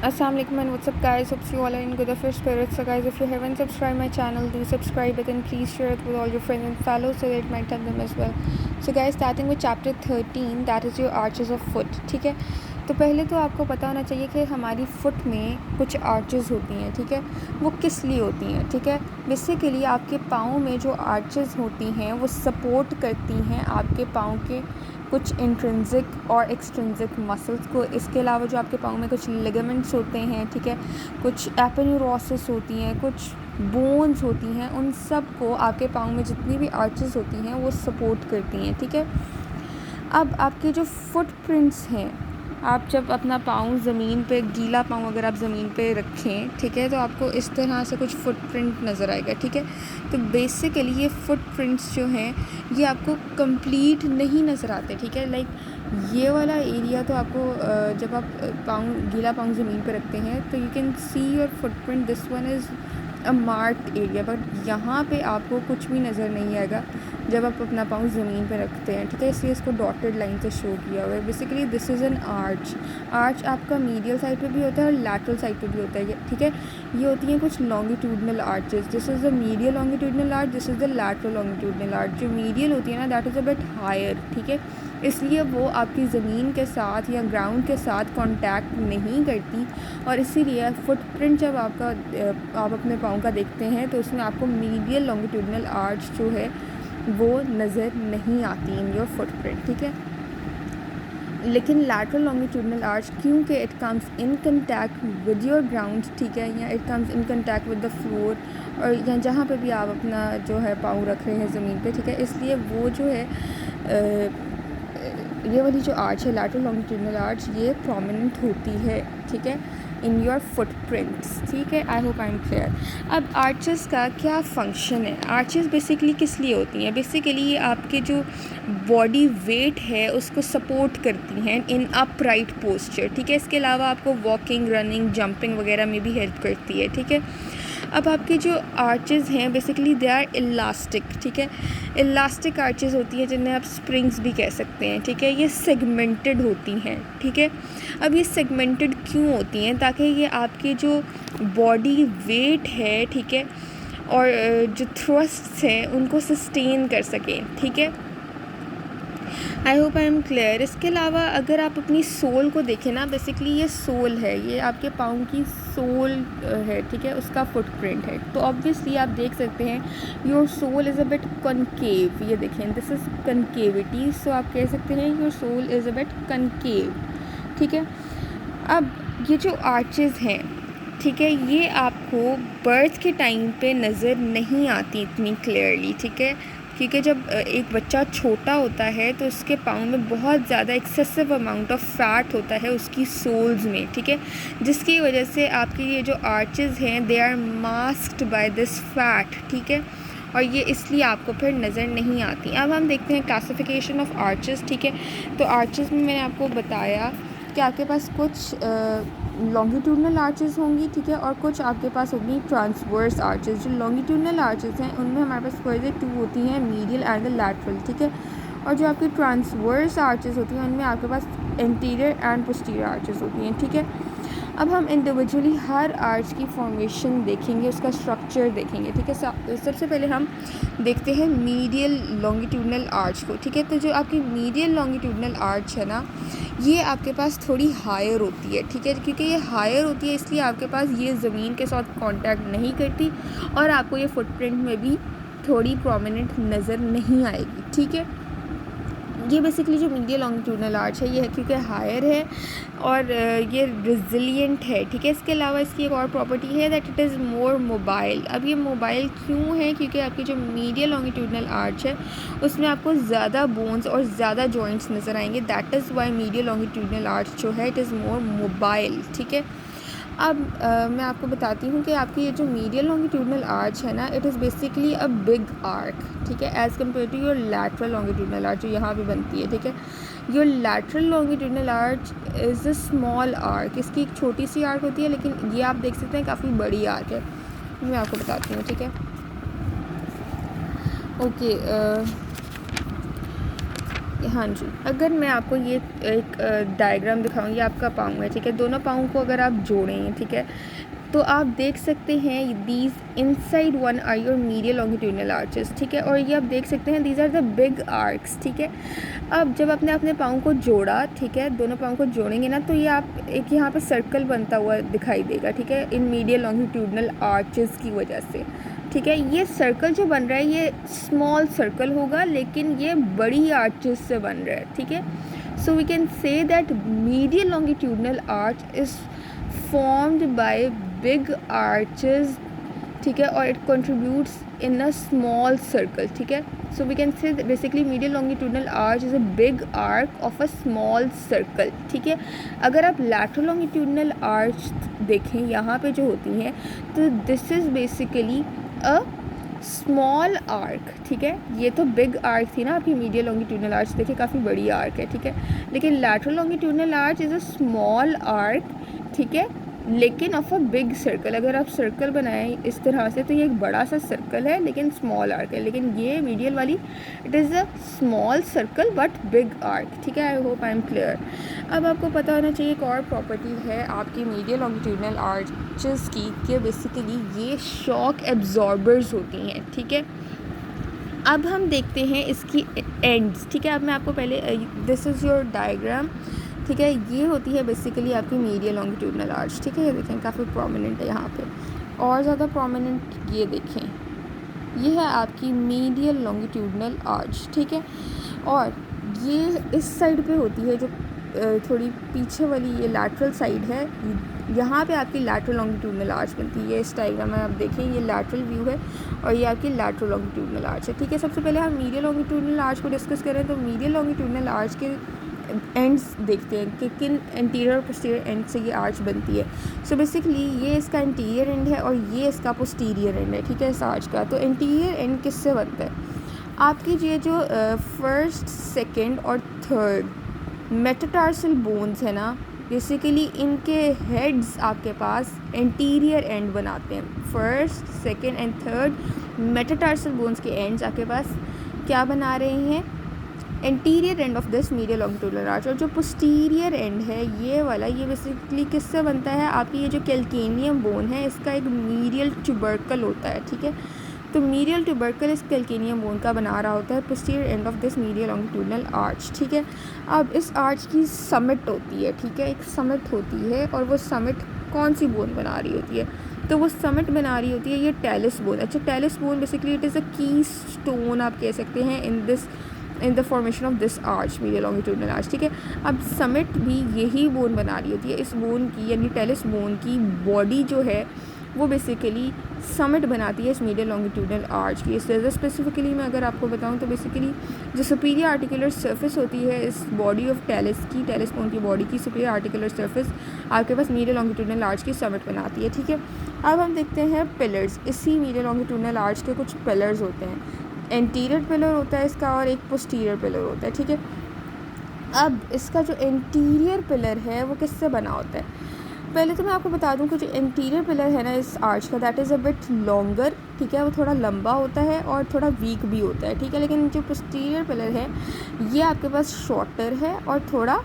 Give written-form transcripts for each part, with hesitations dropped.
Assalamualaikum and what's up guys, hope you all are in good of your spirits. So guys, if you haven't subscribed my channel, do subscribe it and please share it with all your friends and fellows so that it might help them as well. So guys, starting with chapter 13, that is your arches of foot. ठीक है, तो पहले तो आपको पता होना चाहिए कि हमारी फुट में कुछ आर्चेस होती हैं. ठीक है, वो किस लिए होती हैं. ठीक है, बेसिकली आपके पाँव में जो आर्चेस होती हैं वो सपोर्ट करती हैं आपके पाँव के कुछ इंट्रिंसिक और एक्सट्रिंसिक मसल्स को. इसके अलावा जो आपके पाँव में कुछ लिगामेंट्स होते हैं, ठीक है, कुछ एपोन्यूरोसिस होती हैं, कुछ बोन्स होती हैं, उन सब को आपके पाँव में जितनी भी आर्चेस होती हैं वो सपोर्ट करती हैं. ठीक है, अब आपके जो फुट प्रिंट्स हैं, आप जब अपना पाँव ज़मीन पे, गीला पाँव अगर आप ज़मीन पे रखें, ठीक है, तो आपको इस तरह से कुछ फुटप्रिंट नज़र आएगा. ठीक है, तो बेसिकली ये फुटप्रिंट्स जो हैं ये आपको कंप्लीट नहीं नज़र आते. ठीक है, लाइक ये वाला एरिया तो आपको जब आप गीला पाँव ज़मीन पे रखते हैं तो you can see your footprint, this one is a marked area, but यहाँ पे आपको कुछ भी नज़र नहीं आएगा जब आप अपना पाँव ज़मीन पे रखते हैं. ठीक है, इसलिए इसको डॉटेड लाइन से शो किया हुआ है. Basically this is an arch आपका मीडियल साइड पे भी होता है और लैटरल साइड पे भी होता है. ठीक है, ये होती हैं कुछ longitudinal arches. This is the medial longitudinal arch, this is the lateral longitudinal arch. जो मीडियल होती है ना, that is a bit higher. ठीक है, इसलिए वो आपकी ज़मीन के साथ या ग्राउंड के साथ कांटेक्ट नहीं करती और इसीलिए फुटप्रिंट जब आप अपने पाँव का देखते हैं तो उसमें आपको मीडियल लॉन्गिट्यूडनल आर्च जो है वो नज़र नहीं आती इन योर फुटप्रिंट. ठीक है, लेकिन लैटरल लॉन्गिट्यूडनल आर्च क्योंकि it comes in contact with your ground, ठीक है, या it comes in contact with the floor, और या जहाँ पे भी आप अपना जो है पाँव रख रहे हैं ज़मीन पे. ठीक है, इसलिए वो जो है ये वाली जो आर्च है, लैटरल लॉन्गिट्यूडनल आर्च, ये प्रोमिनेंट होती है. ठीक है, इन योर फुटप्रिंट्स. ठीक है, I hope I am clear. अब आर्चेस का क्या फंक्शन है. आर्चेस बेसिकली किस लिए होती हैं. बेसिकली ये आपके जो बॉडी वेट है उसको सपोर्ट करती हैं इन अपराइट पोस्चर. ठीक है, इसके अलावा आपको वॉकिंग, रनिंग, जंपिंग वगैरह में भी हेल्प करती है. ठीक है, अब आपके जो आर्चेस हैं बेसिकली दे आर इलास्टिक. ठीक है, इलास्टिक आर्चेस होती हैं जिन्हें आप स्प्रिंग्स भी कह सकते हैं. ठीक है, ये सेगमेंटेड होती हैं. ठीक है, अब ये सेगमेंटेड क्यों होती हैं, ताकि ये आपके जो बॉडी वेट है, ठीक है, और जो थ्रस्ट्स हैं उनको सस्टेन कर सकें. ठीक है, I hope I am clear. इसके अलावा अगर आप अपनी सोल को देखें ना, बेसिकली ये सोल है, ये आपके पाँव की सोल है. ठीक है, उसका फुटप्रिंट है. तो ऑब्वियसली आप देख सकते हैं your sole is a bit concave. ये देखें, दिस इज़ कनकेविटी. सो आप कह सकते हैं your sole is a bit concave. ठीक है, अब ये जो आर्चेस हैं, ठीक है, ये आपको बर्थ के टाइम पे नज़र नहीं आती इतनी क्लियरली. ठीक है, क्योंकि जब एक बच्चा छोटा होता है तो उसके पाँव में बहुत ज़्यादा एक्सेसिव अमाउंट ऑफ फैट होता है उसकी सोल्स में. ठीक है, जिसकी वजह से आपके ये जो आर्चेस हैं they are masked by this fat. ठीक है, और ये इसलिए आपको फिर नज़र नहीं आती. अब हम देखते हैं क्लासिफिकेशन ऑफ आर्चेस. ठीक है, तो आर्चेस में मैंने आपको बताया कि आपके पास कुछ लॉन्गिट्यूडनल आर्चेस होंगी. ठीक है, और कुछ आपके पास होंगी ट्रांसवर्स आर्चेस. जो लॉन्गिट्यूडनल आर्चेस हैं उनमें हमारे पास फर्दर टू होती हैं, मीडियल एंड लैटरल. ठीक है, और जो आपकी ट्रांसवर्स आर्चेस होती हैं उनमें आपके पास एंटीरियर एंड पोस्टीरियर आर्चेस होती हैं. ठीक है, अब हम इंडिविजुअली हर आर्च की फॉर्मेशन देखेंगे, उसका स्ट्रक्चर देखेंगे. ठीक है, सबसे पहले हम देखते हैं मीडियल लॉन्गिट्यूडनल आर्च को. ठीक है, तो जो आपकी मीडियल लॉन्गिट्यूडनल आर्च है ना, ये आपके पास थोड़ी हायर होती है. ठीक है, क्योंकि ये हायर होती है इसलिए आपके पास ये ज़मीन के साथ कांटेक्ट नहीं करती और आपको ये फुटप्रिंट में भी थोड़ी प्रोमिनेंट नज़र नहीं आएगी. ठीक है, ये बेसिकली जो मीडियल लॉन्गिट्यूडनल आर्च है ये है क्योंकि हायर है और ये रिजिलियंट है. ठीक है, इसके अलावा इसकी एक और प्रॉपर्टी है that it is more mobile. अब ये मोबाइल क्यों है, क्योंकि आपकी जो मीडियल लॉन्गिट्यूडनल आर्च है उसमें आपको ज़्यादा बोन्स और ज़्यादा जॉइंट्स नज़र आएंगे. That is why medial longitudinal arch जो है इट इज़ मोर मोबाइल. ठीक है, अब मैं आपको बताती हूँ कि आपकी ये जो मीडियल लॉन्गिट्यूडनल आर्च है ना, it is basically a big arc. ठीक है, as compare to your lateral longitudinal arch जो यहाँ पे बनती है. ठीक है, your lateral longitudinal arch is a small arc. इसकी एक छोटी सी आर्क होती है, लेकिन ये आप देख सकते हैं काफ़ी बड़ी आर्क है. मैं आपको बताती हूँ. ठीक है, ओके, हाँ जी, अगर मैं आपको ये एक डायग्राम दिखाऊँ, ये आपका पाँव है, ठीक है। दोनों पाँव को अगर आप जोड़ें, ठीक है, तो आप देख सकते हैं these inside one are your medial longitudinal arches, ठीक है। और ये आप देख सकते हैं these are the big arches, ठीक है। अब जब आपने अपने पाँव को जोड़ा, ठीक है, दोनों पाँव को जोड़ेंगे ना, तो ये आप एक यहाँ पे सर्कल बनता हुआ दिखाई देगा, ठीक है, इन मीडियल लॉन्गिट्यूडनल आर्चेस की वजह से, ठीक है। ये सर्कल जो बन रहा है ये स्मॉल सर्कल होगा, लेकिन ये बड़ी आर्चेस से बन रहा है, ठीक है। So we can say that medial longitudinal arch is formed by big arches, ठीक है, और it contributes in a small circle, ठीक है। So we can say that basically medial longitudinal arch is a big arc of a small circle, ठीक है। अगर आप lateral longitudinal arch देखें यहाँ पे जो होती हैं, तो this is basically a small arc, ठीक है। ये तो बिग आर्क थी ना आपकी मीडियल लॉन्गिट्यूडनल आर्च, देखिए काफ़ी बड़ी आर्क है, ठीक है। लेकिन lateral longitudinal arch is a small arc, ठीक है, लेकिन ऑफ अ बिग सर्कल। अगर आप सर्कल बनाएं इस तरह से, तो ये एक बड़ा सा सर्कल है लेकिन स्मॉल आर्क है। लेकिन ये मीडियल वाली it is a small circle but big arc, ठीक है। I hope I am clear. अब आपको पता होना चाहिए एक और प्रॉपर्टी है आपकी मीडियल लॉन्गिट्यूडनल आर्चेस की, कि बेसिकली ये शॉक एब्जॉर्बर्स होती हैं, ठीक है। अब हम देखते हैं इसकी एंड्स, ठीक है। अब मैं आपको पहले दिस इज़ योर डायग्राम, ठीक है। ये होती है बेसिकली आपकी मीडियल लॉन्गिट्यूडनल आर्च, ठीक है। ये देखें काफ़ी प्रोमिनेंट है यहाँ पे, और ज़्यादा प्रोमिनेंट ये देखें, ये है आपकी मीडियल लॉन्गिट्यूडनल आर्च, ठीक है। और ये इस साइड पे होती है, जो थोड़ी पीछे वाली ये लैटरल साइड है, यहाँ पे आपकी लैटरल लॉन्गिट्यूडनल आर्च बनती है। ये इस डायग्राम में आप देखें, ये लैटरल व्यू है और ये आपकी लैटरल लॉन्गिट्यूडनल आर्च है, ठीक है। सबसे पहले हम मीडियल लॉन्गिट्यूडनल आर्च को डिस्कस करें, तो मीडियल लॉन्गिट्यूडनल आर्च के एंड्स देखते हैं कि किन एंटीरियर और पोस्टीरियर एंड से ये आर्च बनती है। सो बेसिकली ये इसका एंटीरियर एंड है और ये इसका पोस्टीरियर एंड है, ठीक है, इस आर्च का। तो एंटीरियर एंड किससे बनता है? आपकी ये जो फर्स्ट, सेकंड और थर्ड मेटाटार्सल बोन्स है ना, बेसिकली इनके हेड्स आपके पास एंटीरियर एंड बनाते हैं। First, second and third metatarsal bones के एंड्स आपके पास क्या बना रहे हैं? Anterior end of this medial longitudinal arch. और जो पोस्टीरियर एंड है ये वाला, ये बेसिकली किससे बनता है? आपकी ये जो कैल्केनियम बोन है इसका एक मीडियल ट्यूबरकल होता है, ठीक है। तो मीडियल ट्यूबरकल इस कैल्केनियम बोन का बना रहा होता है posterior end of this medial longitudinal arch, ठीक है। अब इस आर्च की समिट होती है, ठीक है, एक समिट होती है, और वो समिट कौन सी बोन बना रही होती है? तो वो समिट बना रही होती है ये टेलिस बोन। अच्छा, Tellis bone basically it is अ की स्टोन आप कह सकते हैं in the formation of this arch, medial longitudinal arch, ठीक है। अब समिट भी यही बोन बना रही होती है। इस बोन की यानी टेलिस बोन की बॉडी जो है वो बेसिकली समिट बनाती है इस मीडियल लॉन्गिट्यूडनल आर्च की। इससे स्पेसिफिकली मैं अगर आपको बताऊं तो बेसिकली जो सुपीरियर आर्टिकुलर सरफेस होती है इस बॉडी ऑफ टेलिस की, टेलिस बोन की बॉडी की सुपीरियर आर्टिकुलर सरफेस आपके पास मीडियल लॉन्गिट्यूडनल आर्च की समिट बनाती है, ठीक है। अब हम देखते हैं पिलर्स। इसी मीडियल लॉन्गिट्यूडनल आर्च के कुछ पिलर्स होते हैं। एंटीरियर पिलर होता है इसका और एक पोस्टीरियर पिलर होता है, ठीक है। अब इसका जो एंटीरियर पिलर है वो किससे बना होता है? पहले तो मैं आपको बता दूं कि जो एंटीरियर पिलर है ना इस आर्च का, that is a bit longer, ठीक है, वो थोड़ा लंबा होता है और थोड़ा वीक भी होता है, ठीक है। लेकिन जो पोस्टीरियर पिलर है ये आपके पास शॉर्टर है और थोड़ा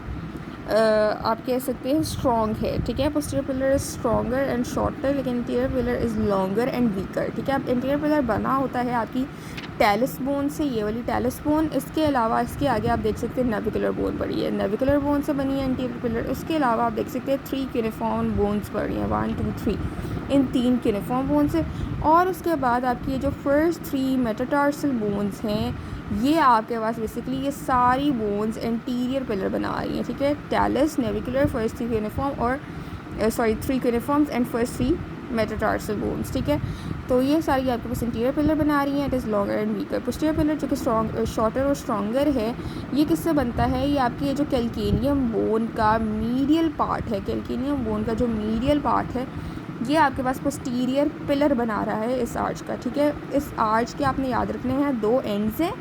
आप कह सकते हैं स्ट्रॉन्ग है, ठीक है। Posterior pillar is stronger and shorter, लेकिन interior pillar is longer and weaker, ठीक है। अब इंटीरियर पिलर बना होता है आपकी टेलिस बोन से, ये वाली टेलिस बोन। इसके अलावा इसके आगे आप देख सकते हैं नेविकुलर बोन पड़ी है, नेविकुलर बोन से बनी है इंटीरियर पिलर। उसके अलावा आप देख सकते हैं 3 क्यूनिफॉर्म बोन्स पड़ी हैं, 1 2 3, इन 3 क्यूनिफॉर्म बोन से। और उसके बाद आपकी ये जो फर्स्ट 3 मेटाटार्सल बोन्स हैं ये आपके पास बेसिकली ये सारी बोन्स एंटीरियर पिलर बना रही हैं, ठीक है। टेलिस, नेविकुलर, फर्स्ट 3 क्यूनिफॉर्म और 3 क्यूनिफॉर्म्स एंड फर्स्ट 3 मेटाटार्सल बोन्स, ठीक है। तो ये सारी आपके पास इंटीरियर पिलर बना रही हैं। It is longer and weaker. Posterior pillar जो कि शॉर्टर और स्ट्रॉन्गर है, ये किससे बनता है? ये आपकी ये जो कैल्केनियम बोन का मीडियल पार्ट है, कैल्केनियम बोन का जो मीडियल पार्ट है ये आपके पास पोस्टीरियर पिलर बना रहा है इस आर्च का, ठीक है। इस आर्च के आपने याद रखने हैं 2 एंड्स हैं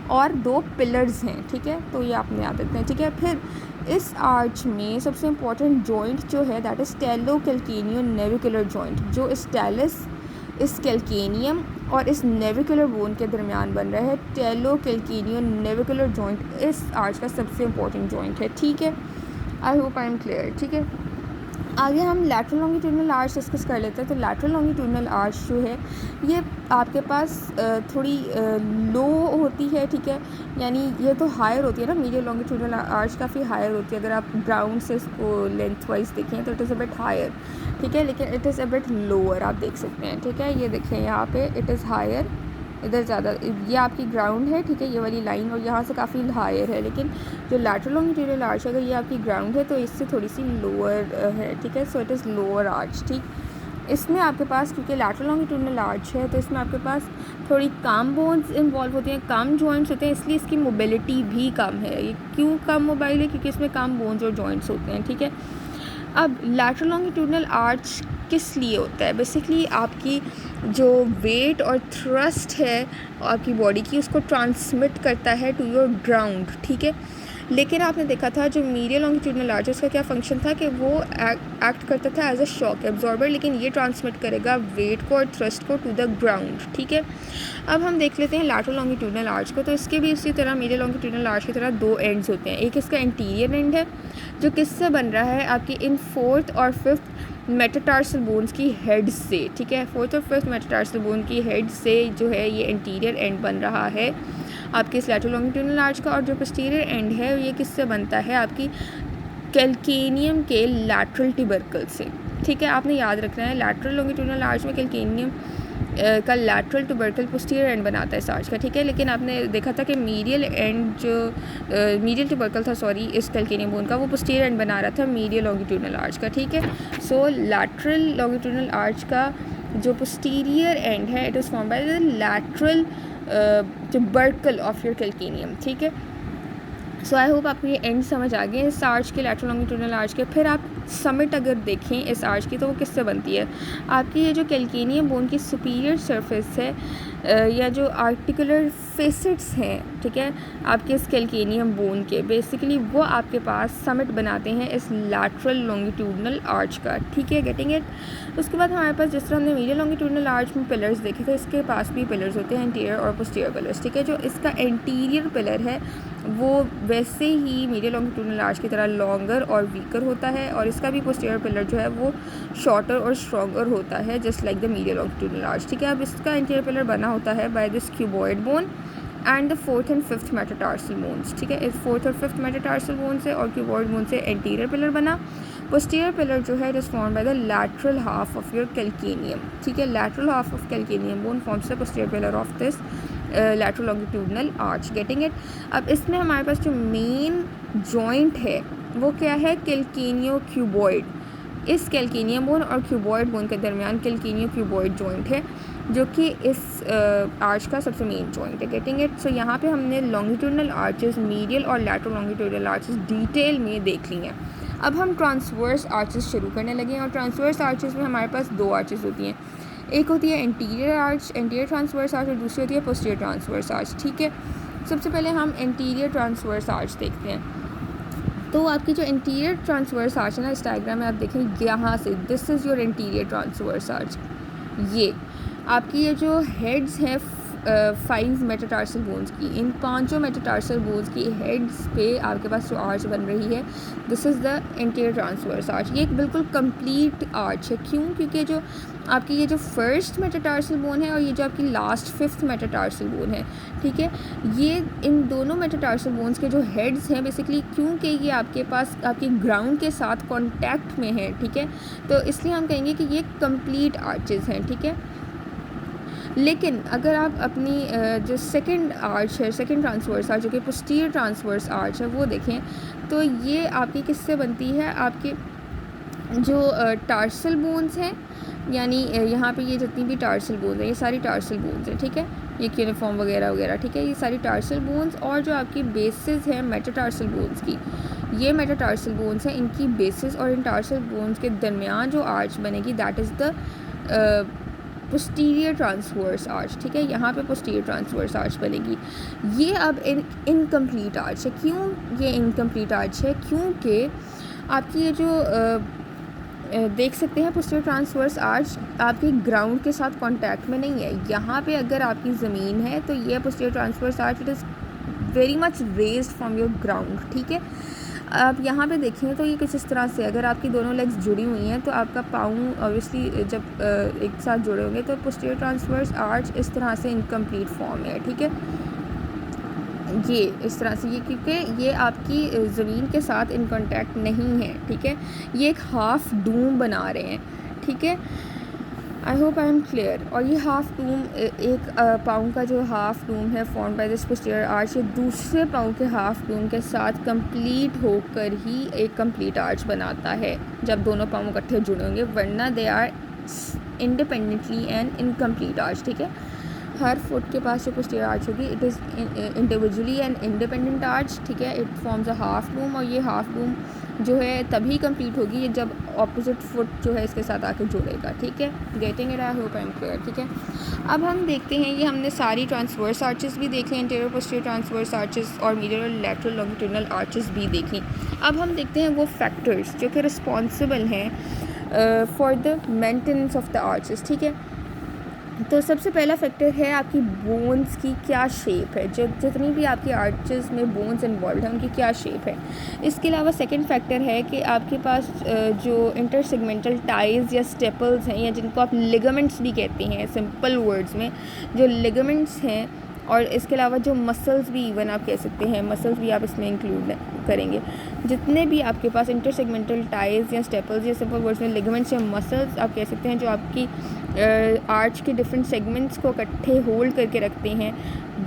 और 2 पिलर्स हैं, ठीक है। तो ये आपने याद रखना है, ठीक है। फिर इस आर्च में सबसे इम्पॉर्टेंट जॉइंट जो है दैट इज़ टेलो कैल्केनियो नेविकुलर जॉइंट, जो इस टेलिस इस कैल्केनियम और इस नेविकुलर बोन के दरमियान बन रहा है। टेलो कैल्केनियो नेविकुलर जॉइंट इस आर्च का सबसे इम्पोर्टेंट जॉइंट है, ठीक है। I hope I am clear, ठीक है। आगे हम लैटरल लॉन्गिट्यूडनल आर्च डिस्कस कर लेते हैं। तो लैटरल लॉन्गिट्यूडनल आर्च जो है ये आपके पास थोड़ी लो होती है, ठीक है, यानी ये तो हायर होती है ना, मीडियल लॉन्गिट्यूडनल आर्च काफ़ी हायर होती है। अगर आप ग्राउंड से इसको लेंथ वाइज देखें तो it is a bit higher, ठीक है, लेकिन it is a bit lower, आप देख सकते हैं, ठीक है। ये देखें यहाँ पे इट इज़ हायर, इधर ज़्यादा, ये आपकी ग्राउंड है, ठीक है, ये वाली लाइन, और यहाँ से काफ़ी हायर है। लेकिन जो लैटरल लॉन्गिट्यूडनल आर्च अगर ये आपकी ग्राउंड है तो इससे थोड़ी सी लोअर है, ठीक है। So it is lower arch, ठीक। इसमें आपके पास, क्योंकि लैटरल लॉन्गिट्यूडनल आर्च है तो इसमें आपके पास थोड़ी कम बोन्स इन्वॉल्व होती हैं, कम जॉइंट्स होते हैं, इसलिए इसकी मोबिलिटी भी कम है। ये क्यों कम मोबाइल है? क्योंकि इसमें कम बोन्स और जॉइंट्स होते हैं, ठीक है। अब लैटरल लॉन्गिट्यूडनल आर्च किस लिए होता है? बेसिकली आपकी जो वेट और थ्रस्ट है आपकी बॉडी की, उसको ट्रांसमिट करता है टू योर ग्राउंड, ठीक है। लेकिन आपने देखा था जो मीडियल लॉन्गिट्यूडनल आर्च, उसका क्या फंक्शन था कि वो एक्ट करता था एज अ शॉक एब्जॉर्बर, लेकिन ये ट्रांसमिट करेगा वेट को और थ्रस्ट को टू द ग्राउंड, ठीक है। अब हम देख लेते हैं लैटरल लॉन्गिट्यूडनल आर्च को। तो इसके भी इसी तरह मीडियल लॉन्गिट्यूडनल आर्च की तरह दो एंड्स होते हैं। एक इसका इंटीरियर एंड है जो किससे बन रहा है? आपकी इन फोर्थ और फिफ्थ मेटाटार्सल बोन्स की हेड से, ठीक है। फोर्थ और फिफ्थ मेटाटार्सल बोन की हेड से जो है ये इंटीरियर एंड बन रहा है आपके इस लैटरल लॉन्गिट्यूडनल आर्च का। और जो पोस्टीरियर एंड है ये किससे बनता है? आपकी कैल्केनियम के लैटरल ट्यूबरकल से, ठीक है। आपने याद रखना है लैटरल लॉन्गिट्यूडनल आर्च में कैल्केनियम का लैटरल ट्यूबरकल पोस्टीरियर एंड बनाता है इस आर्च का, ठीक है। लेकिन आपने देखा था कि मीडियल एंड जो मीडियल ट्यूबरकल था, सॉरी, इस कैल्केनियम बोन का, वो पोस्टीरियर एंड बना रहा था मीडियल लॉन्गिट्यूडनल आर्च का, ठीक है। सो लैटरल लॉन्गिट्यूडनल आर्च का जो पोस्टीरियर एंड है it is form by the lateral tubercle of your calcaneum, ठीक है। सो आई होप आपको ये एंड समझ आ गए इस आर्च के, लैटरल लॉन्गिट्यूडनल आर्च के। फिर आप समिट अगर देखें इस आर्च की तो वो किससे बनती है? आपकी ये जो कैल्केनियम बोन की सुपीरियर सरफेस है या जो आर्टिकुलर फेसेट्स हैं, ठीक है, आपके इस कैल्केनियम बोन के, बेसिकली वो आपके पास समिट बनाते हैं इस लैटरल लॉन्गिट्यूडनल आर्च का, ठीक है, गेटिंग इट। उसके बाद हमारे पास जिस तरह हमने मीडियल लॉन्गिट्यूडनल आर्च में पिलर्स देखे थे, इसके पास भी पिलर्स होते हैं, इंटीरियर और पोस्टीरियर पिलर्स, ठीक है। जो इसका इंटीरियर पिलर है वो वैसे ही मीडियल लॉन्गिट्यूडनल आर्च की तरह लॉन्गर और वीकर होता है, और इसका भी पोस्टीरियर पिलर जो है वो शॉर्टर और स्ट्रॉन्गर होता है, just like the medial longitudinal arch, ठीक है। अब इसका इंटीरियर पिलर बना होता है by this cuboid bone and the fourth and fifth metatarsal bones, ठीक है। इस फोर्थ और फिफ्थ मेटाटार्सल बोन से और क्यूबॉइड बोन से इंटीरियर पिलर बना। पोस्टीरियर पिलर जो है it is form by the lateral half of your calcaneum, ठीक है। Lateral half of calcaneum bone forms the posterior pillar of this lateral longitudinal arch, getting it. अब इसमें हमारे पास जो मेन जॉइंट है वो क्या है? कैल्केनियो क्यूबॉइड। इस कैल्केनियम बोन और क्यूबॉइड बोन के दरमियान कैल्केनियो क्यूबॉइड जॉइंट है जो कि इस आर्च का सबसे मेन जॉइंट है, गेटिंग इट। सो यहाँ पे हमने लॉन्गिट्यूडनल आर्चेस, मीडियल और लैटरल लॉन्गिट्यूडनल आर्चेस डिटेल में देख ली हैं। अब हम ट्रांसवर्स आर्चेस शुरू करने लगे हैं, और ट्रांसवर्स आर्चेस में हमारे पास दो आर्चेस होती हैं। एक होती है interior arch, interior transverse arch, और दूसरी होती है पोस्टीरियर ट्रांसवर्स आर्च, ठीक है। सबसे पहले हम इंटीरियर ट्रांसवर्स आर्च देखते हैं। तो आपकी जो इंटीरियर ट्रांसवर्स आर्च है ना, इस डायग्राम में आप देखें यहाँ से, this is your interior transverse arch. ये आपकी ये जो हेड्स हैं 5 मेटाटार्सल बोन्स की, इन 5 मेटाटार्सल बोन्स की हेड्स पे आपके पास जो आर्च बन रही है, this is the interior transverse arch. ये एक बिल्कुल कंप्लीट आर्च है। क्यों? क्योंकि जो आपकी ये जो फर्स्ट मेटाटार्सल बोन है और ये जो आपकी लास्ट फिफ्थ मेटाटार्सल बोन है, ठीक है, ये इन दोनों मेटाटार्सल बोन्स के जो हेड्स हैं बेसिकली, क्योंकि ये आपके पास आपके ग्राउंड के साथ कॉन्टैक्ट में है, ठीक है, तो इसलिए हम कहेंगे कि ये कंप्लीट आर्चेस हैं, ठीक है। लेकिन अगर आप अपनी जो सेकंड आर्च है, सेकंड ट्रांसवर्स आर्च जो कि पोस्टीरियर ट्रांसवर्स आर्च है, वो देखें तो ये आपकी किससे बनती है? आपके जो टार्सल बोन्स हैं, यानी यहाँ पे ये जितनी भी टार्सल बोन्स हैं ये सारी टार्सल बोन्स हैं, ठीक है, ये यूनिफॉर्म वगैरह वगैरह, ठीक है, ये सारी टार्सल बोन्स। और जो आपकी बेसिस है मेटाटार्सल बोन्स की, ये मेटाटार्सल बोन्स हैं, इनकी बेसिस और इन टार्सल बोन्स के दरमियान जो आर्च बनेगी that is the posterior transverse arch, ठीक है। यहाँ पे पोस्टीरियर ट्रांसवर्स आर्च बनेगी। ये अब इनकम्प्लीट आर्च है। क्यों ये इनकम्प्लीट आर्च है? क्योंकि आपकी ये जो देख सकते हैं पोस्टीरियर ट्रांसवर्स आर्च आपके ग्राउंड के साथ कांटेक्ट में नहीं है। यहाँ पे अगर आपकी ज़मीन है तो ये posterior transverse arch it is very much raised from your ground, ठीक है। आप यहाँ पे देखें तो ये कुछ इस तरह से, अगर आपकी दोनों लेग्स जुड़ी हुई हैं तो आपका पाँव ऑब्वियसली जब एक साथ जुड़े होंगे तो पोस्टीरियर ट्रांसवर्स आर्च इस तरह से इनकम्प्लीट फॉर्म है, ठीक है। ये इस तरह से, ये क्योंकि ये आपकी ज़मीन के साथ इन कांटेक्ट नहीं है, ठीक है। ये एक हाफ़ डूम बना रहे हैं, ठीक है। I hope I am clear. और ये हाफ़ डूम एक पाँव का जो हाफ़ डूम है form by this posterior arch, ये दूसरे पाँव के हाफ़ डूम के साथ कंप्लीट होकर ही एक कंप्लीट आर्च बनाता है जब दोनों पाँव इकट्ठे जुड़े होंगे, वरना they are independently and incomplete arch, ठीक है। हर फुट के पास जो पोस्टीरियर आर्च होगी it is individually and independent arch, ठीक है। It forms a half dome, और ये हाफ डूम जो है तभी कंप्लीट होगी ये जब ऑपोजिट फुट जो है इसके साथ आके जुड़ेगा, ठीक है। Getting it, I hope I am clear, ठीक है। अब हम देखते हैं, ये हमने सारी ट्रांसवर्स आर्चेस भी देख ली, इंटीरियर पोस्टीरियर ट्रांसवर्स आर्चेस और मीडियल और लैटरल लॉन्गिट्यूडनल आर्चेस भी देख ली। अब हम देखते हैं वो फैक्टर्स जो कि रिस्पॉन्सिबल हैं for the maintenance of the arches, ठीक है। तो सबसे पहला फैक्टर है आपकी बोन्स की क्या शेप है, जो जितनी भी आपकी आर्चेस में बोन्स इन्वॉल्व हैं उनकी क्या शेप है। इसके अलावा सेकंड फैक्टर है कि आपके पास जो इंटरसेगमेंटल टाइज या स्टेपल्स हैं, या जिनको आप लिगामेंट्स भी कहते हैं सिंपल वर्ड्स में, जो लिगामेंट्स हैं, और इसके अलावा जो मसल्स भी इवन आप कह सकते हैं, मसल्स भी आप इसमें इंक्लूड करेंगे। जितने भी आपके पास इंटरसेगमेंटल टाइज या स्टेपल्स या सिंपल वर्ड्स में लिगामेंट्स या मसल्स आप कह सकते हैं, जो आपकी आर्च के डिफरेंट सेगमेंट्स को इकट्ठे होल्ड करके रखते हैं,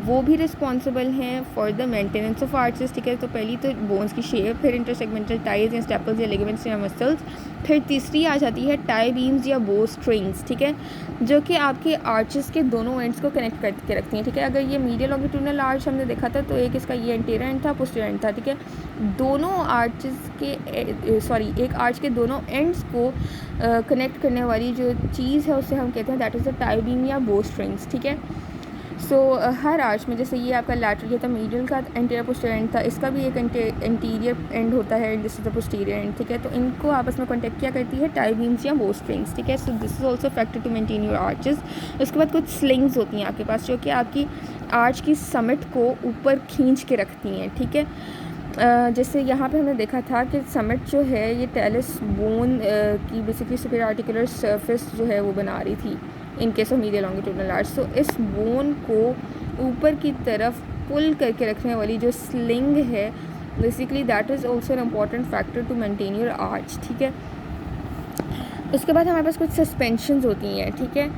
वो भी रिस्पॉन्सिबल हैं for the maintenance of arches, ठीक है। तो पहली तो बोन्स की शेप, फिर इंटरसेगमेंटल टाइज या स्टेपल्स या लिगामेंट्स या मसल्स, फिर तीसरी आ जाती है टाई बीम्स या बो स्ट्रिंग्स, ठीक है, जो कि आपके आर्चेस के दोनों एंड्स को कनेक्ट करके रखती हैं, ठीक है। अगर ये मीडियल लॉन्गिट्यूडनल आर्च हमने देखा था तो एक इसका ये एंटीरियर एंड था, पोस्टीरियर एंड था, ठीक है। दोनों आर्चेस के एक आर्च के दोनों एंड्स को कनेक्ट करने वाली जो चीज़ है उसे हम कहते हैं that is the tie beam या बो स्ट्रिंग्स, ठीक है। सो हर आर्च में, जैसे ये आपका लैटरल या था मीडियल का एंटीरियर पोस्टीरियर एंड था, इसका भी एक एंटीरियर एंड होता है, this is the posterior and, ठीक है। तो इनको आपस में कॉन्टेक्ट क्या करती है, टाई बीम्स या बो स्ट्रिंग्स, ठीक है। So this is also factor to maintain your arches. उसके बाद कुछ स्लिंग्स होती हैं आपके पास जो कि आपकी आर्च की समिट को ऊपर खींच के रखती हैं, ठीक है। जैसे यहाँ पे हमने देखा था कि समिट जो है ये टेलिस बोन की बेसिकली सुपीरियर आर्टिकुलर सरफेस जो है वो बना रही थी in case of medial longitudinal arch. तो इस बोन को ऊपर की तरफ पुल करके रखने वाली जो स्लिंग है, basically that is also an important factor to maintain your arch, ठीक है। उसके बाद हमारे पास कुछ सस्पेंशंस होती हैं, ठीक है,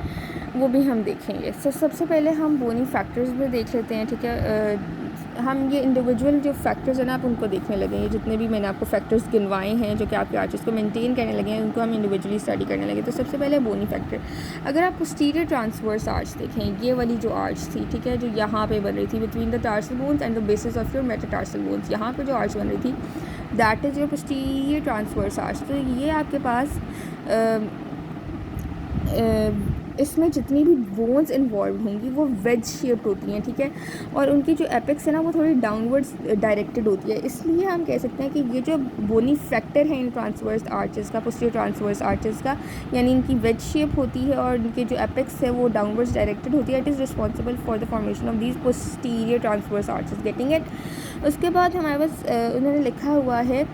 वो भी हम देखेंगे। सबसे पहले हम बोनी फैक्टर्स भी देख लेते हैं, ठीक है। हम ये इंडिविजुअल जो फैक्टर्स हैं ना आप उनको देखने लगे हैं, जितने भी मैंने आपको फैक्टर्स गिनवाए हैं जो कि आपके आर्चेस को मेंटेन करने लगे हैं, उनको हम इंडिविजुअली स्टडी करने लगे। तो सबसे पहले बोनी फैक्टर, अगर आप पोस्टीरियर ट्रांसवर्स आर्च देखें, ये वाली जो आर्च थी, ठीक है, जो यहाँ पे बन रही थी between the tarsal bones and the basis of your metatarsal bones, यहाँ पे जो आर्च बन रही थी that is your posterior transverse arch. तो ये आपके पास इसमें जितनी भी बोन्स इन्वॉल्व होंगी वो वेज शेप्ड होती हैं, ठीक है, और उनकी जो एपेक्स है ना वो थोड़ी डाउनवर्ड्स डायरेक्टेड होती है। इसलिए हम कह सकते हैं कि ये जो बोनी फैक्टर है इन ट्रांसवर्स आर्चेस का, पोस्टीरियर ट्रांसवर्स आर्चेस का, यानी इनकी वेज शेप होती है और इनके जो एपेक्स है वो डाउनवर्ड्स डायरेक्टेड होती है, it is responsible for the formation of these posterior transverse arches. Getting it. उसके बाद हमारे पास उन्होंने लिखा हुआ है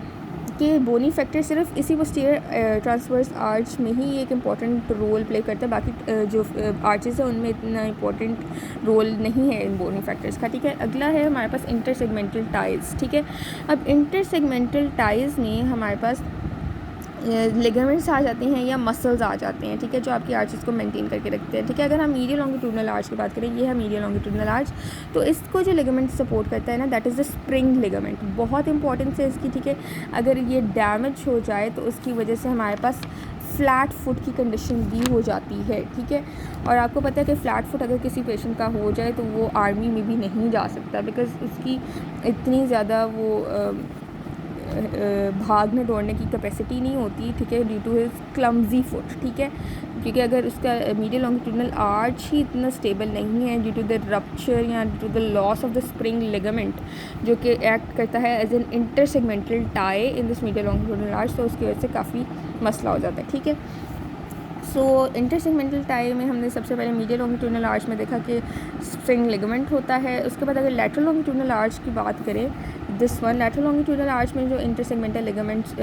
कि बोनी फैक्टर सिर्फ इसी पोस्टीरियर ट्रांसवर्स आर्च में ही एक इम्पॉर्टेंट रोल प्ले करता है, बाकी जो आर्चेस है उनमें इतना इम्पॉर्टेंट रोल नहीं है इन बोनी फैक्टर्स का, ठीक है। अगला है हमारे पास इंटरसेगमेंटल टाइज, ठीक है। अब इंटरसेगमेंटल टाइज में हमारे पास लिगामेंट्स आ जाते हैं या मसल्स आ जाते हैं, ठीक है, जो आपकी आर्चेस को मेंटेन करके रखते हैं, ठीक है। अगर हम मीडियल लॉन्गिट्यूडनल आर्च की बात करें, ये है मीडियल लॉन्गिट्यूडनल आर्च, तो इसको जो लिगामेंट सपोर्ट करता है ना that is the spring ligament. बहुत इंपॉर्टेंस है इसकी, ठीक है। अगर ये डैमेज हो जाए तो उसकी वजह से हमारे पास फ्लैट फुट की कंडीशन भी हो जाती है, ठीक है। और आपको पता है कि फ़्लैट फुट अगर किसी पेशेंट का हो जाए तो वो आर्मी में भी नहीं जा सकता, बिकॉज़ उसकी इतनी ज़्यादा वो भागने दौड़ने की कैपेसिटी नहीं होती, ठीक है, due to his clumsy foot, ठीक है। क्योंकि अगर उसका मीडियल लॉन्गिट्यूडनल आर्च ही इतना स्टेबल नहीं है ड्यू टू द रप्चर या due to the loss of the spring ligament जो कि एक्ट करता है as an intersegmental tie in this medial longitudinal arch, तो उसकी वजह से काफ़ी मसला हो जाता है, ठीक है। सो इंटरसेगमेंटल टाई में हमने सबसे पहले मीडियल लॉन्गिट्यूडनल आर्च में देखा कि स्प्रिंग लिगामेंट होता है। उसके बाद अगर लैटरल लॉन्गिट्यूडनल आर्च की बात करें, this one lateral longitudinal arch में जो इंटरसेगमेंटल लिगामेंट्स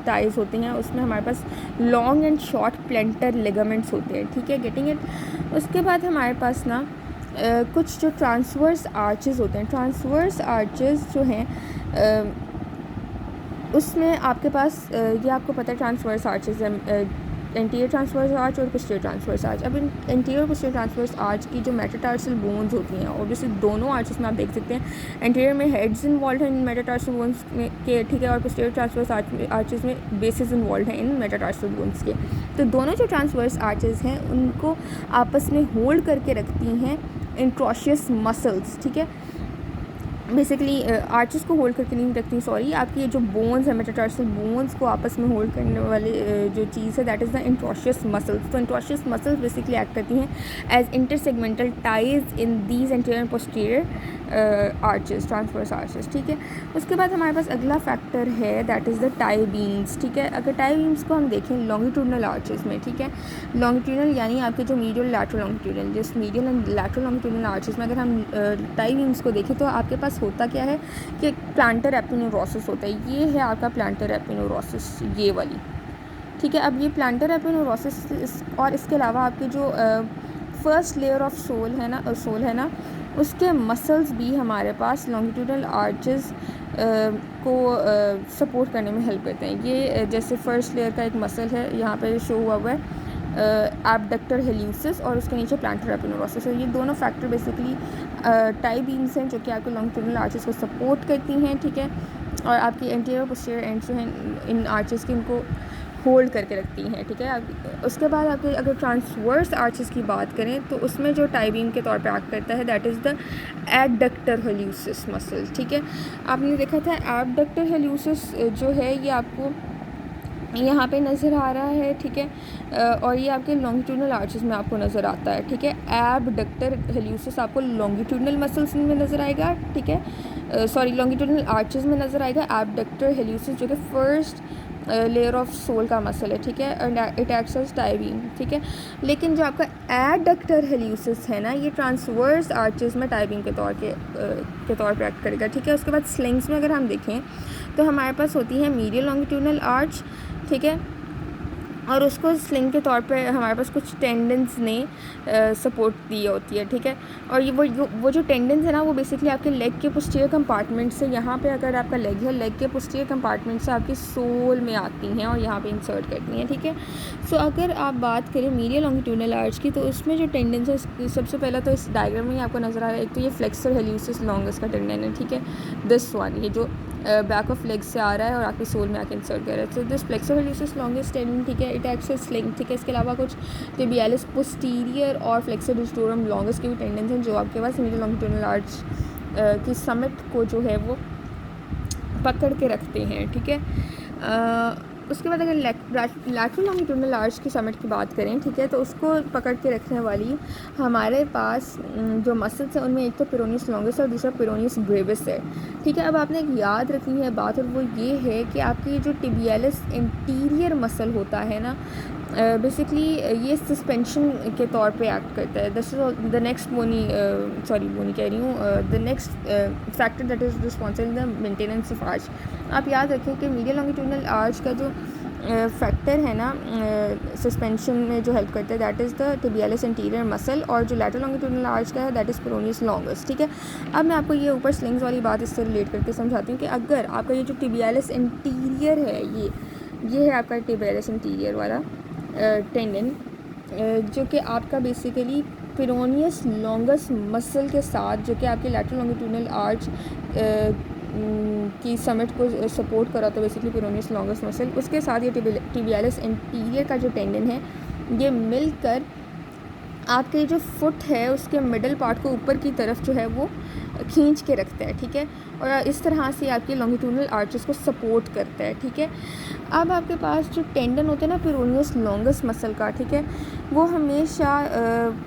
टाइज होती हैं, उसमें हमारे पास long and short plantar ligaments होते हैं, ठीक है, गेटिंग इट। उसके बाद हमारे पास ना कुछ जो ट्रांसवर्स आर्चेस होते हैं, ट्रांसवर्स आर्चेस जो हैं उसमें आपके पास ये आपको पता है transverse arches anterior transverse arch और पोस्टीरियर ट्रांसवर्स आर्च। अब इन एंटीरियर और पोस्टीरियर ट्रांसवर्स आर्च की जो मेटाटार्सल बोन्स होती हैं, ऑब्वियसली दोनों आर्चेस में आप देख सकते हैं एंटीरियर में हेड्स इन्वॉल्व हैं इन मेटाटार्सल बोन्स में के, ठीक है, और पोस्टीरियर ट्रांसवर्स आर्चेस में बेसिस इन्वॉल्व हैं इन मेटाटार्सल बोन्स के। तो दोनों जो ट्रांसवर्स आर्चेस हैं उनको आपस में होल्ड करके रखती हैं इंट्रोशियस मसल्स, ठीक है। बेसिकली आर्चेस को होल्ड करके नहीं रखती, सॉरी, आपकी ये जो बोन्स है मेटाटार्सल बोन्स को आपस में होल्ड करने वाले जो चीज़ है that is the interosseous muscles. तो इंट्रोशियस मसल्स बेसिकली एक्ट करती हैं as intersegmental ties in these anterior and posterior arches, transverse arches, ठीक है। उसके बाद हमारे पास अगला फैक्टर है that is the tie beams, ठीक है। अगर टाई बीम्स को हम देखें लॉन्गिट्यूडनल आर्चेस में, ठीक है, लॉन्गिट्यूडनल यानी आपके जो मीडियल लैटरल लॉन्गिट्यूडनल, जिस medial and lateral longitudinal arches में अगर हम टाई बीम्स को देखें तो आपके पास होता क्या है कि प्लांटर एपिन्यूरोसिस होता है। ये है आपका प्लांटर एपिन्यूरोसिस, ये वाली, ठीक है। अब ये प्लांटर एपिन्यूरोसिस और इसके अलावा आपके जो फर्स्ट लेयर ऑफ सोल है ना उसके मसल्स भी हमारे पास लॉन्गिट्यूडनल आर्चेस को सपोर्ट करने में हेल्प करते हैं। ये जैसे फर्स्ट लेयर का एक मसल है यहाँ पे शो हुआ है एबडक्टर हेल्यूसिस और उसके नीचे प्लांटर एपिन्यूरोसिस है। ये दोनों फैक्टर बेसिकली टाई बीम्स हैं जो कि आपके लॉन्गिट्यूडनल आर्चेस को सपोर्ट करती हैं, ठीक है, और आपकी एंटीरियर पोस्टीरियर एंड्स जो हैं इन आर्चेस की इनको होल्ड करके रखती हैं, ठीक है। उसके बाद आपके अगर ट्रांसवर्स आर्चेस की बात करें तो उसमें जो टाई बीम के तौर पे एक्ट करता है दैट इज़ द एडडक्टर हेल्यूसिस मसल, ठीक है। आपने देखा था एबडक्टर हेल्यूसिस जो है ये आपको यहाँ पे नज़र आ रहा है, ठीक है, और ये आपके लॉन्गिट्यूडनल आर्चेस में आपको नज़र आता है, ठीक है। एबडक्टर हेल्यूसिस आपको लॉन्गिट्यूडनल मसल्स में नज़र आएगा, ठीक है, सॉरी लॉन्गिट्यूडनल आर्चेस में नज़र आएगा एबडक्टर हेल्यूसिस जो कि फर्स्ट लेयर ऑफ सोल का मसल है, ठीक है, and it acts as tie beam, ठीक है। लेकिन जो आपका एडडक्टर हेल्यूसिस है ना ये ट्रांसवर्स आर्चेस में टाई बीम के तौर पे एक्ट करेगा, ठीक है। उसके बाद स्लिंग्स में अगर हम देखें तो हमारे पास होती है मीडियल लॉन्गिट्यूडनल आर्च, ठीक है, और उसको स्लिंग के तौर पे हमारे पास कुछ टेंडेंस ने सपोर्ट दी होती है, ठीक है। और ये वो जो टेंडेंस है ना वो बेसिकली आपके लेग के पोस्टीरियर कंपार्टमेंट से, यहाँ पे अगर आपका लेग है, लेग के पोस्टीरियर कंपार्टमेंट से आपकी सोल में आती हैं और यहाँ पे इंसर्ट करती हैं, ठीक है। सो अगर आप बात करें मीडियल लॉन्गिट्यूडनल आर्च की तो उसमें जो टेंडेंस है सबसे पहला तो इस डायग्राम में आपको नज़र आ रहा है, एक तो ये फ्लेक्सर हेल्यूसिस लॉन्गस का टेंडन है, ठीक है, दिस वन, ये जो बैक ऑफ लेग से आ रहा है और आपकी सोल में आके इंसर्ट कर रहा है। तो दिस फ्लेक्सर हेल्यूसिस लॉन्गेस्ट टेंडन, ठीक है, इट एक्ट्स एज स्लिंग, ठीक है। इसके अलावा कुछ टिबियालिस पोस्टीरियर और फ्लेक्सर डिस्टोरम लॉन्गेस्ट के भी टेंडेंस हैं जो आपके पास मीडियल लॉन्गिट्यूडनल आर्च की समिट को जो है वो पकड़ के रखते हैं, ठीक है। उसके बाद अगर लैटरल लॉन्गिट्यूडनल आर्च की समिट की बात करें, ठीक है, तो उसको पकड़ के रखने वाली हमारे पास जो मसल्स हैं उनमें एक तो पेरोनियस लॉन्गस और दूसरा पेरोनियस ब्रेविस है, ठीक है। अब आपने एक याद रखनी है बात और वो ये है कि आपकी जो टिबियालिस इंटीरियर मसल होता है ना बेसिकली ये सस्पेंशन के तौर पे एक्ट करता है। दिस इज द नेक्स्ट बोनी कह रही हूँ, the next factor that is responsible the maintenance of arch. आप याद रखें कि मीडियल लॉन्गिट्यूडनल आर्च का जो फैक्टर है ना सस्पेंशन में जो हेल्प करता है that is the tibialis interior muscle, और जो लैटरल लॉन्गिट्यूडनल आर्च का है दैट इज़ पेरोनियस लॉन्गस, ठीक है। अब मैं आपको ये ऊपर स्लिंग्स वाली बात इससे रिलेट करके समझाती हूँ कि अगर आपका ये जो टिबियालिस इंटीरियर है ये है आपका टिबियालिस इंटीरियर वाला टेंडन जो कि आपका बेसिकली पेरोनियस लॉन्गस मसल के साथ जो कि आपके लैटरल लॉन्गिट्यूडनल आर्च की समिट को सपोर्ट करा तो बेसिकली पेरोनियस लॉन्गस मसल, उसके साथ ये टिबियालिस इंटीरियर का जो टेंडन है ये मिलकर आपके जो फुट है उसके मिडल पार्ट को ऊपर की तरफ जो है वो खींच के रखता है, ठीक है, और इस तरह से आपके लॉन्गिट्यूडनल आर्चेस को सपोर्ट करता है, ठीक है। अब आपके पास जो टेंडन होते हैं ना पेरोनियस लॉन्गस मसल का, ठीक है, वो हमेशा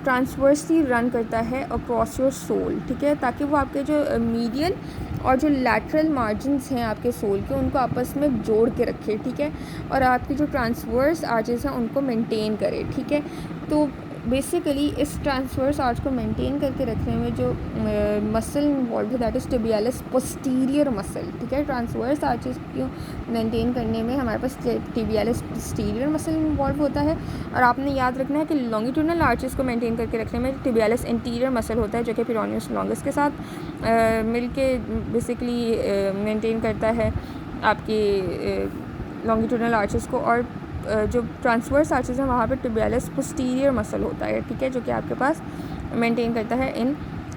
ट्रांसवर्सली रन करता है अक्रॉस योर सोल, ठीक है, ताकि वो आपके जो मीडियल और जो लैटरल मार्जिन्स हैं आपके सोल के उनको आपस में जोड़ के रखें, ठीक है। और आपकी जो ट्रांसवर्स आर्चेस हैं उनको मेंटेन करें, ठीक है। तो बेसिकली इस ट्रांसवर्स आर्च को मेंटेन करके रखने में जो मसल इन्वॉल्व है that is tibialis posterior muscle, ठीक है। ट्रांसवर्स आर्चेस को मेंटेन करने में हमारे पास टिबियालिस पोस्टीरियर मसल इन्वॉल्व होता है। और आपने याद रखना है कि लॉन्गिट्यूडनल आर्चेस को मेंटेन करके रखने में टिबियालिस इंटीरियर मसल होता है जो कि पेरोनियस लॉन्गस के साथ मिलके बेसिकली मेंटेन करता है आपकी लॉन्गिट्यूडनल आर्चेस को। और जो ट्रांसवर्स आर्चेस हैं वहाँ पे टिबियालिस पोस्टीरियर मसल होता है, ठीक है, जो कि आपके पास मेंटेन करता है इन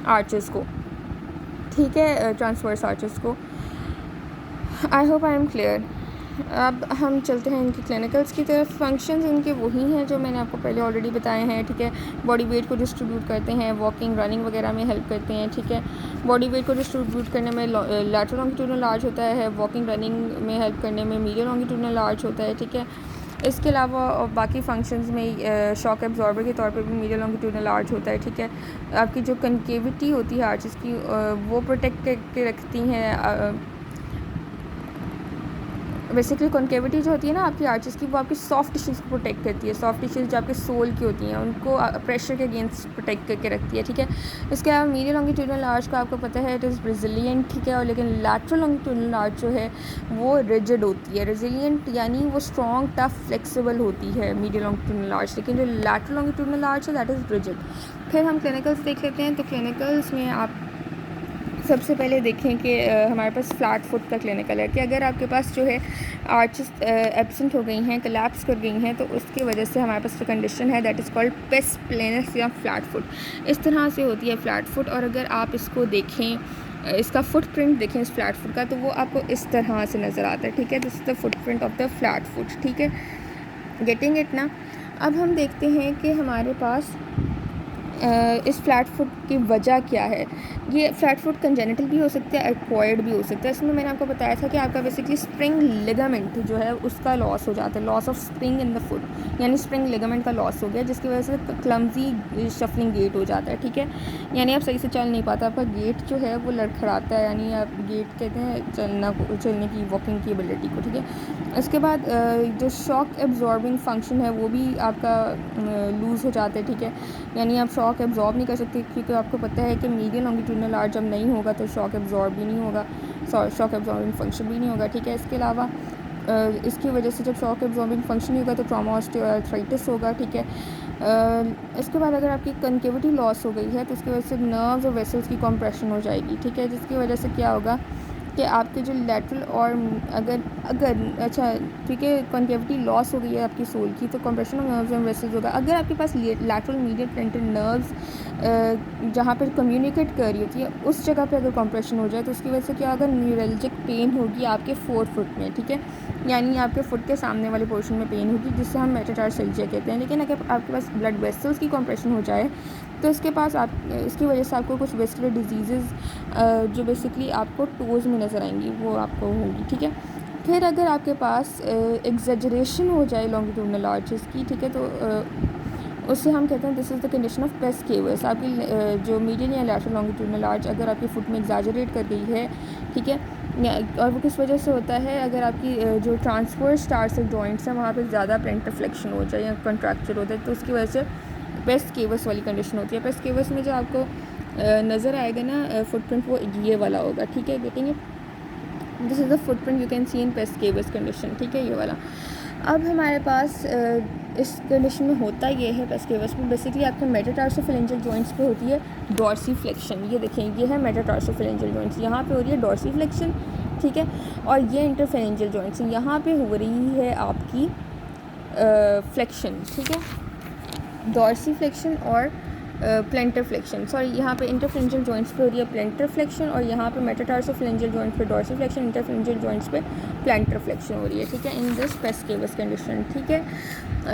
आर्चेस को, ठीक है, ट्रांसवर्स आर्चेस को। I hope I am clear. अब हम चलते हैं इनकी क्लिनिकल्स की तरफ। फंक्शंस इनके वही हैं जो मैंने आपको पहले ऑलरेडी बताए हैं, ठीक है। बॉडी वेट को डिस्ट्रीब्यूट करते हैं, वॉकिंग रनिंग वगैरह में हेल्प करते हैं, ठीक है। बॉडी वेट को डिस्ट्रीब्यूट करने में लैटरल लॉन्गिट्यूडनल आर्च होता है, वॉकिंग रनिंग में हेल्प करने में मीडियल लॉन्गिट्यूडनल आर्च होता है, ठीक है। इसके अलावा बाकी फंक्शंस में शॉक एब्जॉर्बर के तौर पर भी मीडियल लॉन्गिट्यूडनल आर्च होता है, ठीक है। आपकी जो कनकेविटी होती है आर्चेस की वो प्रोटेक्ट करके रखती हैं। बेसिकली कॉन्केविटी जो होती है ना आपकी आर्चेस की वो आपकी सॉफ्ट टिश्यूज़ को प्रोटेक्ट करती है। सॉफ्ट टिश्यूज़ जो आपके सोल की होती हैं उनको प्रेशर के अगेंस्ट प्रोटेक्ट करके रखती है, ठीक है। इसके अलावा मीडियल लॉन्गिट्यूडनल आर्च का आपको पता है इट इज़ रेजिलिएंट, ठीक है। और लेकिन लैटरल लॉन्गिट्यूडनल आर्च जो है वो रिजिड होती है। रेजिलिएंट यानी वो स्ट्रॉन्ग, टफ, फ्लेक्सिबल होती है मीडियल लॉन्गिट्यूडनल आर्च, लेकिन जो लैटरल लॉन्गिट्यूडनल आर्च है दैट इज़ रिजिड। फिर हम क्लिनिकल्स देख लेते हैं। तो क्लिनिकल्स में आप सबसे पहले देखें कि हमारे पास फ्लैट फुट का क्लिनिकल है कि अगर आपके पास जो है आर्चेस एब्सेंट हो गई हैं, कोलैप्स कर गई हैं, तो उसकी वजह से हमारे पास जो कंडीशन है that is called pes planus या फ्लैट फुट। इस तरह से होती है फ्लैट फुट। और अगर आप इसको देखें, इसका फुटप्रिंट देखें इस फ्लैट फुट का, तो वो आपको इस तरह से नज़र आता है, ठीक है। This is the footprint of the flat foot, ठीक है। गेटिंग इट ना। अब हम देखते हैं कि हमारे पास इस फ्लैट फुट की वजह क्या है। ये फ्लैट फुट कंजेनिटल भी हो सकता है, एक्वायर्ड भी हो सकता है। इसमें मैंने आपको बताया था कि आपका बेसिकली स्प्रिंग लिगामेंट जो है उसका लॉस हो जाता है, loss of spring in the foot, यानी स्प्रिंग लिगामेंट का लॉस हो गया जिसकी वजह से क्लमजी शफलिंग गेट हो जाता है, ठीक है। यानी आप सही से चल नहीं पाता, आपका गेट जो है वो लड़खड़ाता है, यानी आप गेट कहते हैं चलने की, वॉकिंग की एबिलिटी को, ठीक है। इसके बाद जो शॉक एब्जॉर्बिंग फंक्शन है वो भी आपका लूज़ हो जाता है, ठीक है। यानी आप शॉक एब्जॉर्ब नहीं कर सकते क्योंकि आपको पता है कि मीडियल लॉन्गिट्यूडनल आर्च जब नहीं होगा तो शॉक एब्जॉर्ब भी नहीं होगा, शॉक एब्जॉर्बिंग फंक्शन भी नहीं होगा, ठीक है। इसके अलावा इसकी वजह से जब शॉक एब्जॉर्बिंग फंक्शन नहीं होगा तो ट्रॉमा ऑस्टियोआर्थराइटिस होगा, ठीक है। इसके बाद अगर आपकी कनकेविटी लॉस हो गई है तो उसकी वजह से नर्व्स और वेसल्स की कॉम्प्रेशन हो जाएगी, ठीक है। जिसकी वजह से क्या होगा कि आपके जो लैटरल और अगर अच्छा ठीक है कॉन्केविटी लॉस हो गई है आपकी सोल की तो compression of nerves and vessels होगा। अगर आपके पास लैटरल मीडियल प्लेंटर नर्व्स जहाँ पर कम्युनिकेट कर रही होती है उस जगह पे अगर कंप्रेशन हो जाए तो उसकी वजह से क्या होगा, न्यूरल्जिक पेन होगी आपके 4 फुट में, ठीक है। यानी आपके फुट के सामने वाले पोर्शन में पेन होगी जिससे हम मेटाटार्सल्जिया कहते हैं। लेकिन अगर आपके पास ब्लड वेसल्स की कंप्रेशन हो जाए तो इसके पास आप इसकी वजह से आपको कुछ वेस्कुलर डिजीज़ जो बेसिकली आपको टोज़ में नज़र आएंगी वो आपको होंगी, ठीक है। फिर अगर आपके पास एग्जेजरेशन हो जाए लॉन्गिट्यूडनल आर्चेस की, ठीक है, तो उससे हम कहते हैं this is the condition of pes cavus. आपकी जो मीडियल या लैटरल लॉन्गिट्यूडनल आर्च अगर आपकी फुट में एग्जेजरेट कर गई है, ठीक है, और वो किस वजह से होता है, अगर आपकी जो ट्रांसवर्स टार्सल जॉइंट्स हैं वहाँ पे ज़्यादा प्लेंटर फ्लेक्शन हो जाए या कंट्रैक्चर हो जाए तो उसकी वजह से पेस्ट केवस वाली कंडीशन होती है। पेस्ट केवस में जो आपको नज़र आएगा ना फुटप्रिंट वो ये वाला होगा, ठीक है। Getting it, this is the footprint you can see in pes cavus condition, ठीक है, ये वाला। अब हमारे पास इस कंडीशन में होता ये है पेस्ट केवस में बेसिकली आपके मेटाटार्सोफेरेंजियल जॉइंट्स पे होती है डॉर्सी फ्लेक्शन। ये देखें ये है मेटाटार्सोफेरेंजियल जॉइंट्स, यहाँ पे हो रही है डॉर्सी फ्लेक्शन, ठीक है। और ये इंटरफेरेंजियल जॉइंट्स यहाँ पे हो रही है आपकी फ्लेक्शन, ठीक है, डॉर्सी फ्लेक्शन और प्लेंटर फ्लेक्शन। सॉरी यहाँ पे इंटरफेरेंजियल जॉइंट्स पे हो रही है प्लेंटर फ्लेक्शन और यहाँ पे मेटाटार्सोफेरेंजियल जॉइंट्स पे डॉर्सी फ्लेक्शन, इंटरफेरेंजियल जॉइंट्स पे प्लेंटर फ्लेक्शन हो रही है, ठीक है, in this pes cavus condition, ठीक है।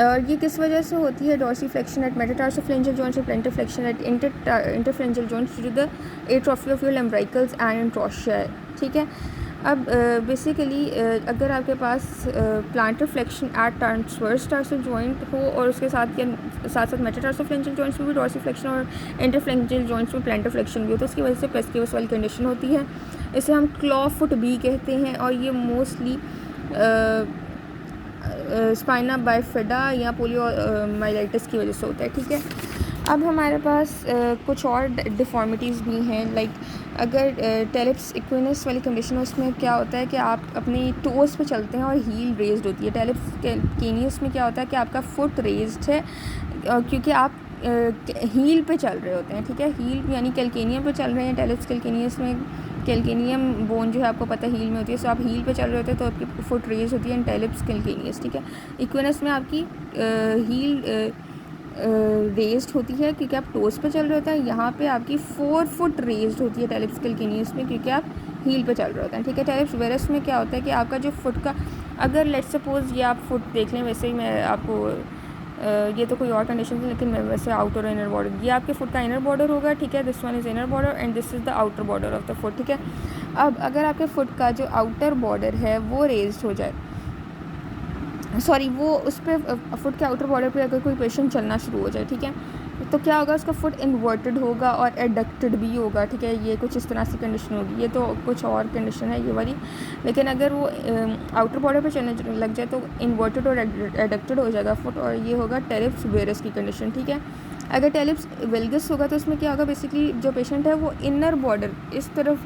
और ये किस वजह से होती है dorsiflexion at metatarsophalangeal joints और plantar flexion at interphalangeal joints to the atrophy of your lumbricals and interossei, ठीक है। अब बेसिकली अगर आपके पास plantar flexion at transverse tarsal joint हो और उसके साथ साथ मेटाटार्सल फ्लेंजल जॉइंट्स में भी डॉर्सी फ्लेक्शन और इंटरफ्लेंजल जॉइंट्स में प्लांटर फ्लेक्शन भी हो, तो उसकी वजह से पेस्किवस वाली कंडीशन होती है। इसे हम क्लॉ फुट भी कहते हैं और ये मोस्टली स्पाइना बाइफिडा या पोलियोमाइलाइटिस की वजह से होता है। ठीक है, अब हमारे पास कुछ और डिफॉर्मिटीज़ भी हैं। लाइक अगर टेलिप्स इक्विनस वाली कंडीशन है, उसमें क्या होता है कि आप अपनी टोज़ पे चलते हैं और हील रेज्ड होती है। टेलिप्स कैलकेनियस में क्या होता है कि आपका फुट रेज्ड है क्योंकि आप हील पे चल रहे होते हैं। ठीक है, हील यानी कैलकेनियम पे चल रहे हैं। टेलिप्स कैलकेनियस में कैलकेनियम बोन जो है आपको पता है हील में होती है, सो आप हील पे चल रहे होते हैं तो आपकी फुट रेज होती है एंड टेलिप्स कैलकेनियस। ठीक है, इक्विनस में आपकी हील रेज्ड होती है क्योंकि आप टोज़ पे चल रहे होते हैं। यहाँ पे आपकी 4 फुट रेज्ड होती है टेलिप्स कैलकेनियस में क्योंकि आप हील पे चल रहे होते हैं। ठीक है, टेलिप्स वेरस में क्या होता है कि आपका जो फुट का, अगर लेट्स सपोज ये आप फुट देख लें, वैसे ही मैं आपको ये तो कोई और कंडीशन है लेकिन मैं वैसे आउटर और इनर बॉर्डर, ये आपके फुट का इनर बॉर्डर होगा। ठीक है, this one is inner border and this is the outer border of the foot. ठीक है, अब अगर आपके फुट का जो आउटर बॉर्डर है वो रेज्ड हो जाए, सॉरी वो उस पर फुट के आउटर बॉर्डर पे अगर कोई पेशेंट चलना शुरू हो जाए, ठीक है, तो क्या होगा, उसका फुट इन्वर्टेड होगा और एडक्टेड भी होगा। ठीक है, ये कुछ इस तरह से कंडीशन होगी। ये तो कुछ और कंडीशन है ये वाली, लेकिन अगर वो आउटर बॉर्डर पे चलने लग जाए तो इन्वर्टेड और एडक्टेड हो जाएगा फुट, और ये होगा टेलिप्स वेरस की कंडीशन। ठीक है, अगर टेलिप्स वेल्गस होगा तो उसमें क्या होगा, बेसिकली जो पेशेंट है वो इनर बॉर्डर इस तरफ,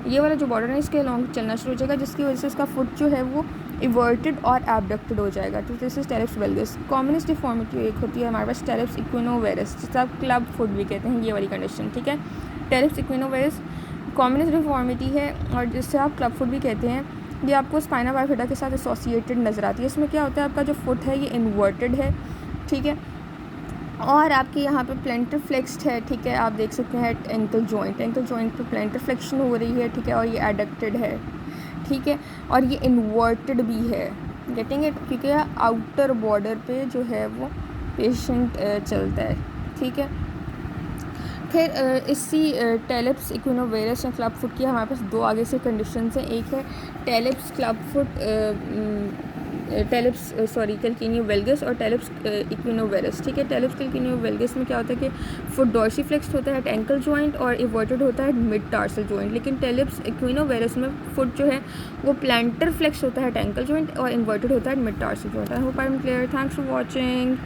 ये वाला जो बॉर्डर है इसके अलॉन्ग चलना शुरू हो जाएगा, जिसकी वजह से उसका फुट जो है वो इवर्टेड और एबडक्टेड हो जाएगा। तो दिस इज टेलिप्स वेल्गस। कॉमनेस्ट डिफॉर्मिटी एक होती है हमारे पास टेलिप्स इक्विनोवेरस, जिसे आप क्लब फुट भी कहते हैं, ये वाली कंडीशन। ठीक है, टेलिप्स इक्विनोवेरस कॉमनेस्ट डिफॉर्मिटी है और जिससे आप क्लब फुट भी कहते हैं। ये आपको स्पाइना बाइफिडा के साथ एसोसिएटेड नज़र आती है। इसमें क्या होता है, आपका जो फुट है ये इन्वर्टेड है। ठीक है, और आपके यहाँ पे प्लेंटर फ्लेक्स्ड है। ठीक है, आप देख सकते हैं एंकल जॉइंट पे प्लेंटर फ्लेक्शन हो रही है। ठीक है, और ये एडक्टेड है। ठीक है, और ये इन्वर्टेड भी है, गेटिंग इट, क्योंकि आउटर बॉर्डर पे जो है वो पेशेंट चलता है। ठीक है, फिर इसी टेलिप्स इक्विनोवेरस या क्लब फुट की हमारे पास दो आगे से कंडीशंस हैं। एक है टेलिप्स क्लब फुट, टेलिप्स कैलकेनियो वेल्गस और टेलिप्स इक्विनोवेरस। ठीक है, टेलिप्स कैलकेनियो वेल्गस में क्या होता है कि फुट डॉर्सी फ्लेक्स्ड होता है एट एंकल जॉइंट और इवर्टेड होता है मिड टार्सल जॉइंट, लेकिन टेलिप्स इक्विनोवेरस में फुट जो है वो प्लांटर फ्लेक्स होता है एट एंकल जॉइंट और इन्वर्टेड होता है mid tarsal joint. I hope I am clear. Thanks for watching.